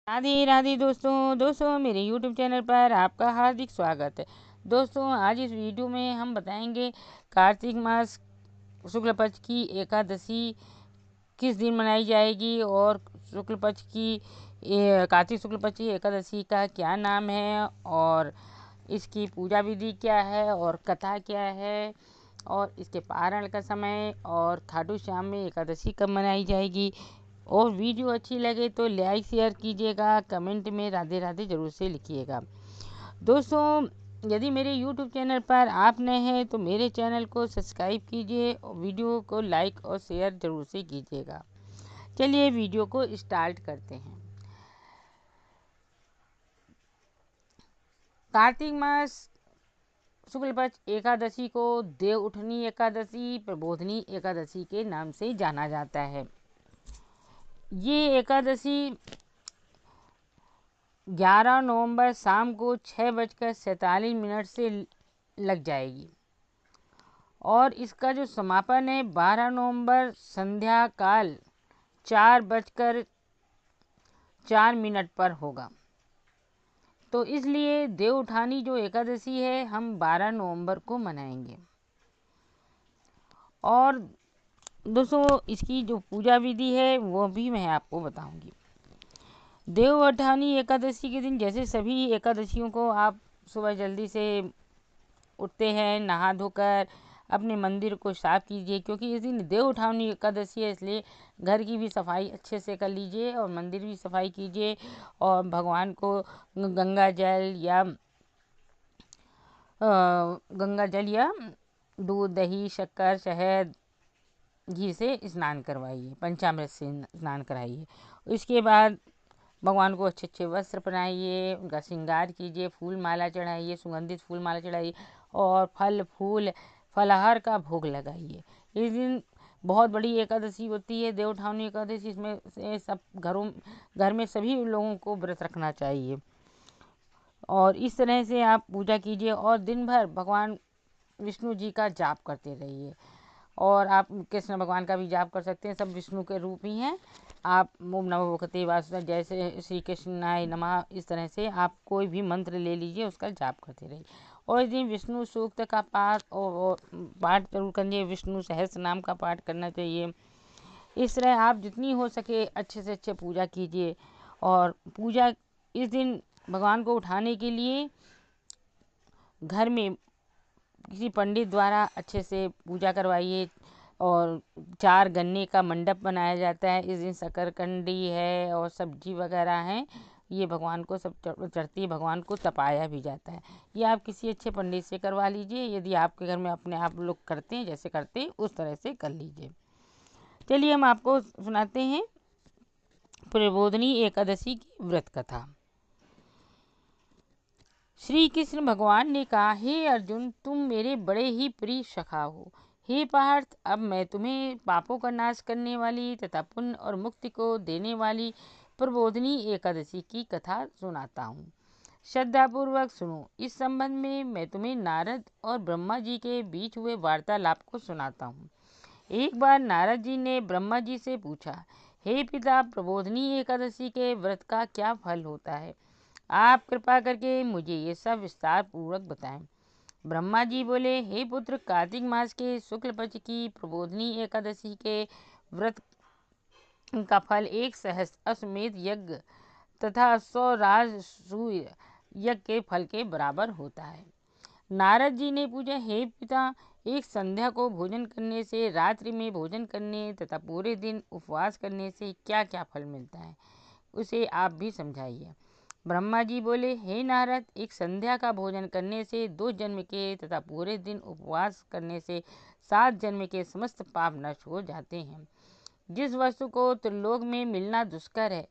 राधे राधे दोस्तों मेरे YouTube channel पर आपका हार्दिक स्वागत है। दोस्तों आज इस वीडियो में हम बताएंगे कार्तिक मास शुक्ल पक्ष की एकादशी किस दिन मनाई जाएगी और शुक्ल पक्ष की कार्तिक शुक्ल पक्ष की एकादशी का क्या नाम है और इसकी पूजा विधि क्या है और कथा क्या है और इसके पारण का समय और खाटू श्याम में एकादशी कब मनाई जाएगी। और वीडियो अच्छी लगे तो लाइक शेयर कीजिएगा, कमेंट में राधे राधे जरूर से लिखिएगा। दोस्तों यदि मेरे YouTube चैनल पर आप नए हैं तो मेरे चैनल को सब्सक्राइब कीजिए और वीडियो को लाइक और शेयर जरूर से कीजिएगा। चलिए वीडियो को स्टार्ट करते हैं। कार्तिक मास शुक्ल पक्ष एकादशी को देव उठनी एकादशी, प्रबोधनी एकादशी के नाम से जाना जाता है। ये एकादशी 11 नवंबर शाम को 6:47 से लग जाएगी और इसका जो समापन है 12 नवंबर संध्या काल 4:04 पर होगा। तो इसलिए देव उठानी जो एकादशी है हम 12 नवंबर को मनाएंगे। और दोस्तों इसकी जो पूजा विधि है वो भी मैं आपको बताऊंगी। देव उठानी एकादशी के दिन जैसे सभी एकादशियों को आप सुबह जल्दी से उठते हैं, नहा धोकर अपने मंदिर को साफ कीजिए, क्योंकि इस दिन देव उठानी एकादशी है, इसलिए घर की भी सफाई अच्छे से कर लीजिए और मंदिर भी सफाई कीजिए और भगवान को गंगा जल या दूध, दही, शक्कर, शहद, घी से स्नान करवाइए, पंचामृत से स्नान कराइए। इसके बाद भगवान को अच्छे अच्छे वस्त्र पहनाइए, उनका श्रृंगार कीजिए, फूल माला चढ़ाइए, सुगंधित फूल माला चढ़ाइए और फल फूल फलाहार का भोग लगाइए। इस दिन बहुत बड़ी एकादशी होती है देव उठानी एकादशी। इसमें से सब घर में सभी लोगों को व्रत रखना चाहिए और इस तरह से आप पूजा कीजिए और दिन भर भगवान विष्णु जी का जाप करते रहिए। और आप कृष्ण भगवान का भी जाप कर सकते हैं, सब विष्णु के रूप ही हैं। आप ओम नमो भगवते वासुदेवाय, जैसे श्री कृष्णाय नमः, इस तरह से आप कोई भी मंत्र ले लीजिए, उसका जाप करते रहिए। और इस दिन विष्णु सूक्त का पाठ और पाठ जरूर करिए, विष्णु सहस्त्र नाम का पाठ करना चाहिए। इस तरह आप जितनी हो सके अच्छे से अच्छे पूजा कीजिए। और पूजा इस दिन भगवान को उठाने के लिए घर में किसी पंडित द्वारा अच्छे से पूजा करवाइए। और 4 गन्ने का मंडप बनाया जाता है। इस दिन शकरकंडी है और सब्जी वगैरह है, ये भगवान को सब चढ़ती है, भगवान को तपाया भी जाता है। ये आप किसी अच्छे पंडित से करवा लीजिए, यदि आपके घर में अपने आप लोग करते हैं जैसे करते हैं उस तरह से कर लीजिए। चलिए हम आपको सुनाते हैं प्रबोधनी एकादशी की व्रत कथा। श्री कृष्ण भगवान ने कहा, हे अर्जुन, तुम मेरे बड़े ही प्रिय सखा हो। हे पार्थ, अब मैं तुम्हें पापों का नाश करने वाली तथा पुण्य और मुक्ति को देने वाली प्रबोधनी एकादशी की कथा सुनाता हूँ। श्रद्धापूर्वक सुनो। इस संबंध में मैं तुम्हें नारद और ब्रह्मा जी के बीच हुए वार्तालाप को सुनाता हूँ। एक बार नारद जी ने ब्रह्मा जी से पूछा, हे पिता, प्रबोधनी एकादशी के व्रत का क्या फल होता है? आप कृपा करके मुझे ये सब विस्तार पूर्वक बताएं। ब्रह्मा जी बोले, हे पुत्र, कार्तिक मास के शुक्ल पक्ष की प्रबोधनी एकादशी के व्रत का फल 1 सहस्त्र अश्वमेध यज्ञ तथा 100 राजसूय यज्ञ के फल के बराबर होता है। नारद जी ने पूछा, हे पिता, एक संध्या को भोजन करने से, रात्रि में भोजन करने तथा पूरे दिन उपवास करने से क्या क्या फल मिलता है, उसे आप भी समझाइए। ब्रह्मा जी बोले, हे नारद, एक संध्या का भोजन करने से 2 जन्म के तथा पूरे दिन उपवास करने से 7 जन्म के समस्त पाप नष्ट हो जाते हैं। जिस वस्तु को त्रिलोक में मिलना दुष्कर है,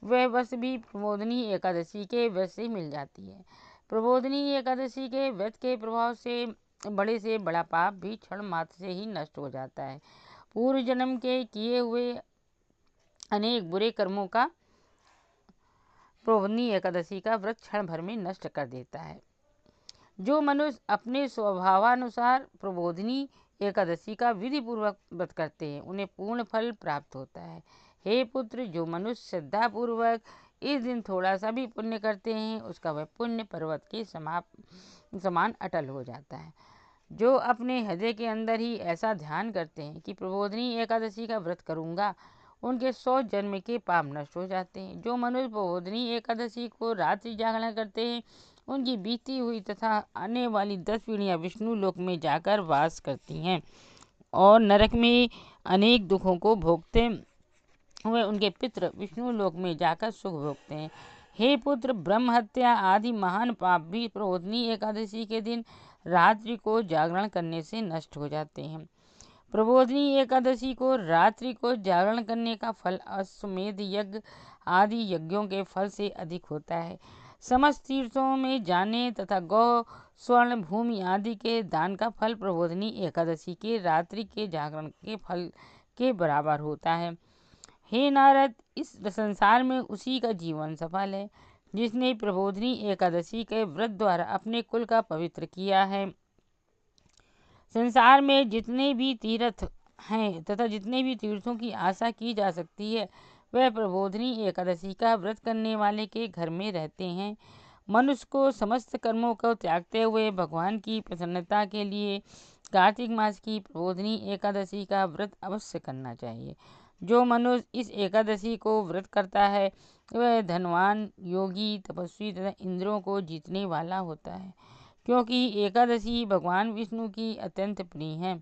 वह वस्तु भी प्रबोधनी एकादशी के व्रत से मिल जाती है। प्रबोधनी एकादशी के व्रत के प्रभाव से बड़ा पाप भी क्षण मात्र से ही नष्ट हो जाता है। पूर्व जन्म के किए हुए अनेक बुरे कर्मों का प्रबोधनी एकादशी का व्रत क्षण भर में नष्ट कर देता है। जो मनुष्य अपने स्वभावानुसार प्रबोधनी एकादशी का विधि पूर्वक व्रत करते हैं, उन्हें पूर्ण फल प्राप्त होता है। हे पुत्र, जो मनुष्य श्रद्धा पूर्वक इस दिन थोड़ा सा भी पुण्य करते हैं उसका वह पुण्य पर्वत के समान अटल हो जाता है। जो अपने हृदय के अंदर ही ऐसा ध्यान करते हैं कि प्रबोधिनी एकादशी का व्रत करूंगा, उनके 100 जन्म के पाप नष्ट हो जाते हैं। जो मनुष्य प्रबोधिनी एकादशी को रात्रि जागरण करते हैं, उनकी बीती हुई तथा आने वाली 10 पीढ़ियां विष्णु लोक में जाकर वास करती हैं और नरक में अनेक दुखों को भोगते हुए उनके पितृ विष्णु लोक में जाकर सुख भोगते हैं। हे पुत्र, ब्रह्म हत्या आदि महान पाप भी प्रबोधिनी एकादशी के दिन रात्रि को जागरण करने से नष्ट हो जाते हैं। प्रबोधिनी एकादशी को रात्रि को जागरण करने का फल अश्वमेध यज्ञ आदि यज्ञों के फल से अधिक होता है। समस्त तीर्थों में जाने तथा गौ स्वर्ण भूमि आदि के दान का फल प्रबोधिनी एकादशी के रात्रि के जागरण के फल के बराबर होता है। हे नारद, इस संसार में उसी का जीवन सफल है जिसने प्रबोधिनी एकादशी के व्रत द्वारा अपने कुल का पवित्र किया है। संसार में जितने भी तीर्थ हैं तथा जितने भी तीर्थों की आशा की जा सकती है, वह प्रबोधिनी एकादशी का व्रत करने वाले के घर में रहते हैं। मनुष्य को समस्त कर्मों को त्यागते हुए भगवान की प्रसन्नता के लिए कार्तिक मास की प्रबोधिनी एकादशी का व्रत अवश्य करना चाहिए। जो मनुष्य इस एकादशी को व्रत करता है, वह धनवान, योगी, तपस्वी तथा इंद्रियों को जीतने वाला होता है, क्योंकि एकादशी भगवान विष्णु की अत्यंत प्रिय है।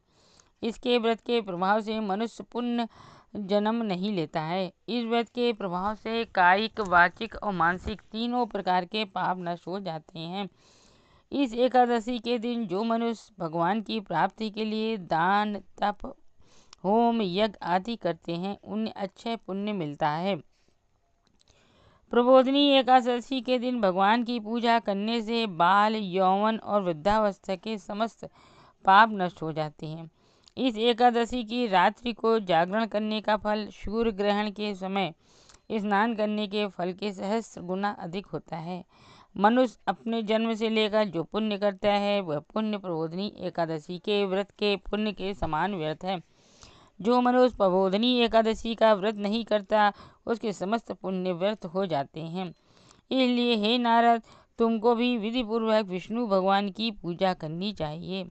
इसके व्रत के प्रभाव से मनुष्य पुण्य जन्म नहीं लेता है। इस व्रत के प्रभाव से कायिक, वाचिक और मानसिक तीनों प्रकार के पाप नष्ट हो जाते हैं। इस एकादशी के दिन जो मनुष्य भगवान की प्राप्ति के लिए दान, तप, होम, यज्ञ आदि करते हैं, उन्हें अक्षय पुण्य मिलता है। प्रबोधिनी एकादशी के दिन भगवान की पूजा करने से बाल, यौवन और वृद्धावस्था के समस्त पाप नष्ट हो जाते हैं। इस एकादशी की रात्रि को जागरण करने का फल सूर्य ग्रहण के समय स्नान करने के फल के सहस्त्र गुना अधिक होता है। मनुष्य अपने जन्म से लेकर जो पुण्य करता है, वह पुण्य प्रबोधिनी एकादशी के व्रत के पुण्य के समान व्यर्थ है। जो मनुष्य प्रबोधिनी एकादशी का व्रत नहीं करता, उसके समस्त पुण्य व्यर्थ हो जाते हैं। इसलिए हे नारद, तुमको भी विधि पूर्वक विष्णु भगवान की पूजा करनी चाहिए।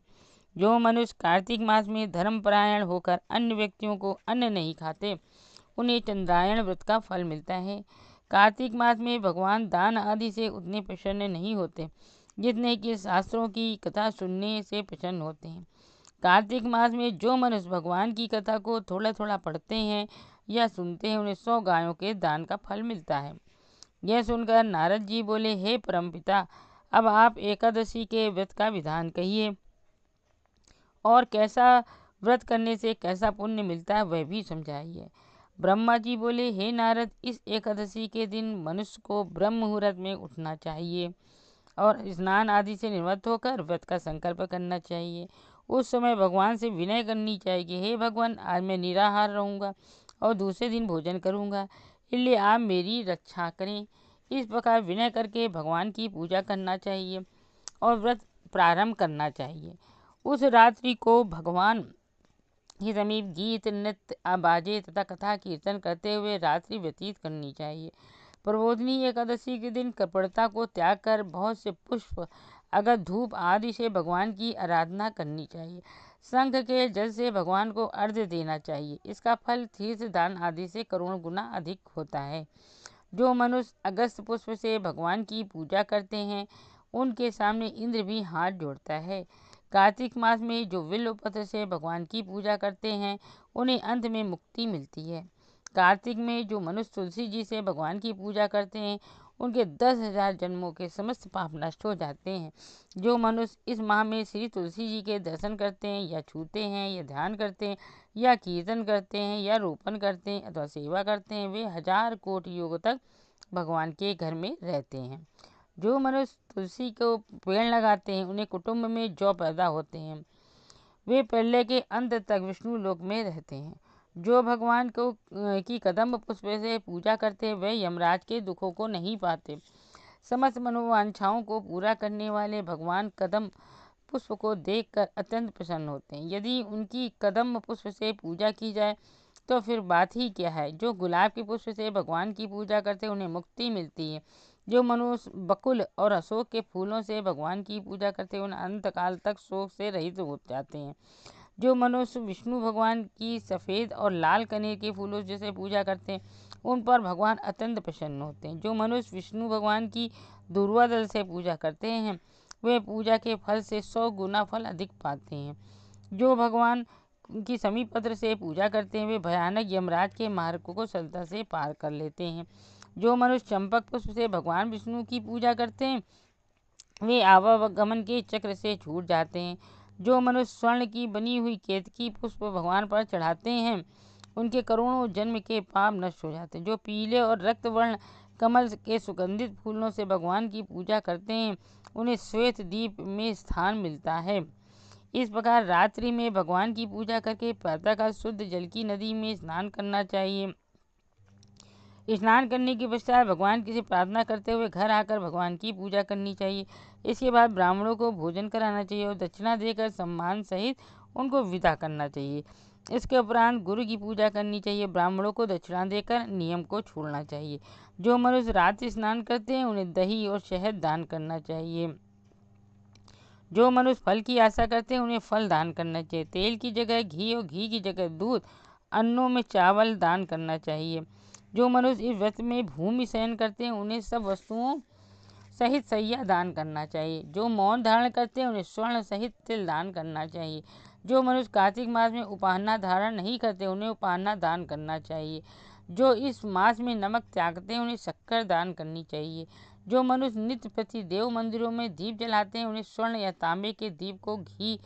जो मनुष्य कार्तिक मास में धर्मपरायण होकर अन्य व्यक्तियों को अन्न नहीं खाते, उन्हें चंद्रायण व्रत का फल मिलता है। कार्तिक मास में भगवान दान आदि से उतने प्रसन्न नहीं होते जितने कि शास्त्रों की कथा सुनने से प्रसन्न होते हैं। कार्तिक मास में जो मनुष्य भगवान की कथा को थोड़ा थोड़ा पढ़ते हैं या सुनते हैं, उन्हें 100 गायों के दान का फल मिलता है। यह सुनकर नारद जी बोले, हे परमपिता, अब आप एकादशी के व्रत का विधान कहिए और कैसा व्रत करने से कैसा पुण्य मिलता है वह भी समझाइए। ब्रह्मा जी बोले, हे नारद, इस एकादशी के दिन मनुष्य को ब्रह्म मुहूर्त में उठना चाहिए और स्नान आदि से निवृत्त होकर व्रत का संकल्प करना चाहिए। उस समय भगवान से विनय करनी चाहिए कि हे भगवान, आज मैं निराहार रहूँगा और दूसरे दिन भोजन करूँगा, इसलिए आप मेरी रक्षा करें। इस प्रकार विनय करके भगवान की पूजा करना चाहिए और व्रत प्रारंभ करना चाहिए। उस रात्रि को भगवान के समीप गीत, नृत्य, बाजे तथा कथा कीर्तन करते हुए रात्रि व्यतीत करनी चाहिए। प्रबोधिनी एकादशी के दिन कपड़ता को त्याग कर बहुत से पुष्प, अगर धूप आदि से भगवान की आराधना करनी चाहिए। शंख के जल से भगवान को अर्घ्य देना चाहिए। इसका फल तीर्थ दान आदि से करोड़ गुना अधिक होता है। जो मनुष्य अगस्त पुष्प से भगवान की पूजा करते हैं, उनके सामने इंद्र भी हाथ जोड़ता है। कार्तिक मास में जो बिल्व पत्र से भगवान की पूजा करते हैं, उन्हें अंत में मुक्ति मिलती है। कार्तिक में जो मनुष्य तुलसी जी से भगवान की पूजा करते हैं, उनके 10,000 जन्मों के समस्त पाप नष्ट हो जाते हैं। जो मनुष्य इस माह में श्री तुलसी जी के दर्शन करते हैं या छूते हैं या ध्यान करते हैं या कीर्तन करते हैं या रोपण करते हैं अथवा सेवा करते हैं, वे 1000 कोटि युग तक भगवान के घर में रहते हैं। जो मनुष्य तुलसी को पेड़ लगाते हैं, उन्हें कुटुंब में जो पैदा होते हैं, वे प्रलय के अंत तक विष्णु लोक में रहते हैं। जो भगवान को की कदम्ब पुष्प से पूजा करते हैं, वे यमराज के दुखों को नहीं पाते। समस्त मनोवांछाओं को पूरा करने वाले भगवान कदम्ब पुष्प को देखकर अत्यंत प्रसन्न होते हैं। यदि उनकी कदम्ब पुष्प से पूजा की जाए तो फिर बात ही क्या है। जो गुलाब के पुष्प से भगवान की पूजा करते हैं उन्हें मुक्ति मिलती है। जो मनुष्य बकुल और अशोक के फूलों से भगवान की पूजा करते हैं उन्हें अंत काल तक शोक से रहित हो जाते हैं। जो मनुष्य विष्णु भगवान की सफ़ेद और लाल कनेर के फूलों जैसे पूजा करते हैं उन पर भगवान अत्यंत प्रसन्न होते हैं। जो मनुष्य विष्णु भगवान की दूर्वा दल से पूजा करते हैं वे पूजा के फल से 100 गुना फल अधिक पाते हैं। जो भगवान की समीप पत्र से पूजा करते हैं वे भयानक यमराज के मार्ग को सरलता से पार कर लेते हैं। जो मनुष्य चंपक पुष्प से भगवान विष्णु की पूजा करते हैं वे आवागमन के चक्र से छूट जाते हैं। जो मनुष्य स्वर्ण की बनी हुई केतकी पुष्प भगवान पर चढ़ाते हैं उनके करोड़ों जन्म के पाप नष्ट हो जाते हैं। जो पीले और रक्त वर्ण कमल के सुगंधित फूलों से भगवान की पूजा करते हैं उन्हें श्वेत दीप में स्थान मिलता है। इस प्रकार रात्रि में भगवान की पूजा करके प्रातःकाल शुद्ध जल की नदी में स्नान करना चाहिए। स्नान करने के पश्चात भगवान की से प्रार्थना करते हुए घर आकर भगवान की पूजा करनी चाहिए। इसके बाद ब्राह्मणों को भोजन कराना चाहिए और दक्षिणा देकर सम्मान सहित उनको विदा करना चाहिए। इसके उपरांत गुरु की पूजा करनी चाहिए। ब्राह्मणों को दक्षिणा देकर नियम को छोड़ना चाहिए। जो मनुष्य रात्रि स्नान करते हैं उन्हें दही और शहद दान करना चाहिए। जो मनुष्य फल की आशा करते हैं उन्हें फल दान करना चाहिए। तेल की जगह घी और घी की जगह दूध, अन्नों में चावल दान करना चाहिए। जो मनुष्य इस व्रत में भूमि शयन करते हैं उन्हें सब वस्तुओं सहित सैया दान करना चाहिए। जो मौन धारण करते हैं उन्हें स्वर्ण सहित तिल दान करना चाहिए। जो मनुष्य कार्तिक मास में उपान्ना धारण नहीं करते उन्हें उपान्ना दान करना चाहिए। जो इस मास में नमक त्यागते हैं उन्हें शक्कर दान करनी चाहिए। जो मनुष्य नित्य प्रति देव मंदिरों में दीप जलाते हैं उन्हें स्वर्ण या तांबे के दीप को घी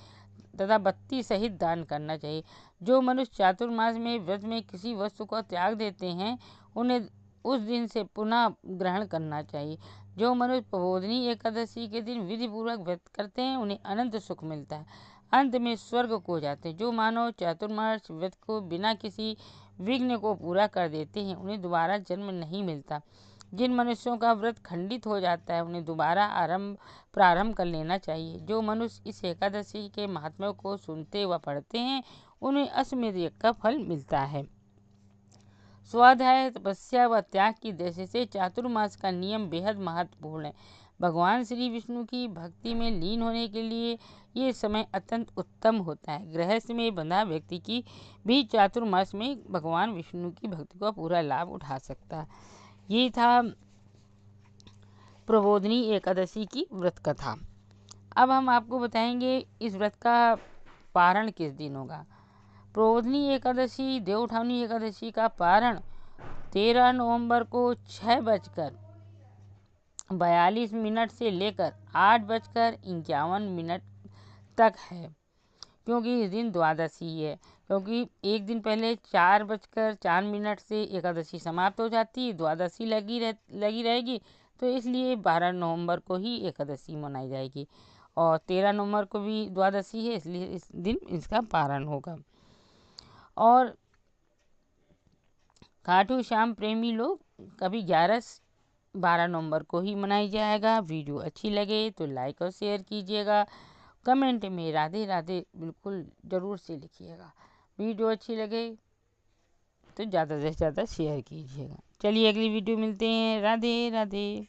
तथा बत्ती सहित दान करना चाहिए। जो मनुष्य चातुर्मास में व्रत में किसी वस्तु को त्याग देते हैं उन्हें उस दिन से पुनः ग्रहण करना चाहिए। जो मनुष्य प्रबोधिनी एकादशी के दिन विधि पूर्वक व्रत करते हैं उन्हें अनंत सुख मिलता है, अंत में स्वर्ग को जाते हैं। जो मानव चातुर्मास व्रत को बिना किसी विघ्न को पूरा कर देते हैं उन्हें दोबारा जन्म नहीं मिलता। जिन मनुष्यों का व्रत खंडित हो जाता है उन्हें दोबारा प्रारंभ कर लेना चाहिए। जो मनुष्य इस एकादशी के महात्म्य को सुनते व पढ़ते हैं उन्हें अश्वमेध यज्ञ का फल मिलता है। स्वाध्याय, तपस्या व त्याग की दृष्टि से चातुर्मास का नियम बेहद महत्वपूर्ण है। भगवान श्री विष्णु की भक्ति में लीन होने के लिए ये समय अत्यंत उत्तम होता है। गृहस्थ में बंधा व्यक्ति की भी चातुर्मास में भगवान विष्णु की भक्ति का पूरा लाभ उठा सकता है। ये था प्रबोधिनी एकादशी की व्रत कथा। अब हम आपको बताएंगे इस व्रत का पारण किस दिन होगा। प्रबोधिनी एकादशी देवउठानी एकादशी का पारण 13 नवंबर को 6:42 से लेकर 8:51 तक है, क्योंकि इस दिन द्वादशी है। क्योंकि एक दिन पहले 4:04 से एकादशी समाप्त हो जाती है, द्वादशी लगी रहेगी, तो इसलिए 12 नवंबर को ही एकादशी मनाई जाएगी और 13 नवंबर को भी द्वादशी है, इसलिए इस दिन इसका पारण होगा। और खाटू श्याम प्रेमी लोग कभी 12 नवंबर को ही मनाई जाएगा। वीडियो अच्छी लगे तो लाइक और शेयर कीजिएगा। कमेंट में राधे राधे बिल्कुल ज़रूर से लिखिएगा। वीडियो अच्छी लगे तो ज़्यादा से ज़्यादा शेयर कीजिएगा। चलिए अगली वीडियो मिलते हैं। राधे राधे।